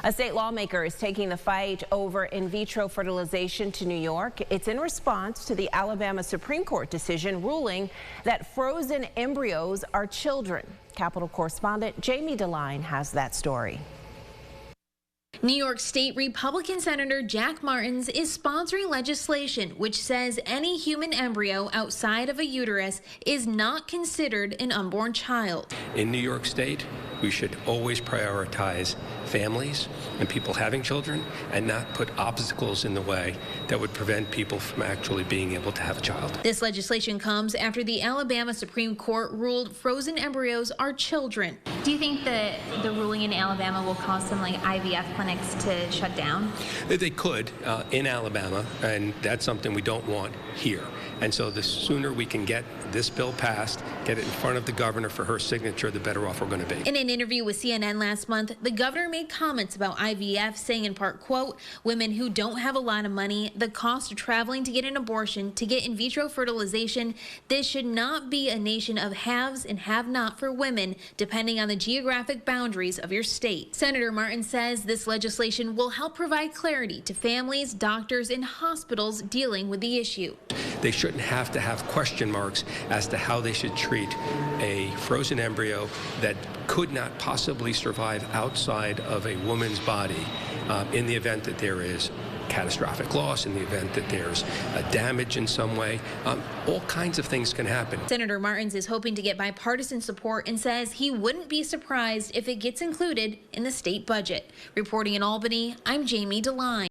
A state lawmaker is taking the fight over in vitro fertilization to New York. It's in response to the Alabama Supreme Court decision ruling that frozen embryos are children. Capitol correspondent Jamie DeLine has that story. New York State Republican Senator Jack Martins is sponsoring legislation which says any human embryo outside of a uterus is not considered an unborn child. In New York State, we should always prioritize families and people having children and not put obstacles in the way that would prevent people from actually being able to have a child. This legislation comes after the Alabama Supreme Court ruled frozen embryos are children. Do you think that the ruling in Alabama will cause some IVF clinics to shut down? They could in Alabama, and that's something we don't want here. And so the sooner we can get this bill passed, get it in front of the governor for her signature, the better off we're going to be. In an interview with CNN last month, the governor made comments about IVF, saying in part, quote, women who don't have a lot of money, the cost of traveling to get an abortion, to get in vitro fertilization, this should not be a nation of haves and have-not for women, depending on the geographic boundaries of your state. Senator Martin says this legislation will help provide clarity to families, doctors, and hospitals dealing with the issue. They shouldn't have to have question marks as to how they should treat a frozen embryo that could not possibly survive outside of a woman's body in the event that there is catastrophic loss, in the event that there's damage in some way. All kinds of things can happen. Senator Martins is hoping to get bipartisan support and says he wouldn't be surprised if it gets included in the state budget. Reporting in Albany, I'm Jamie DeLine.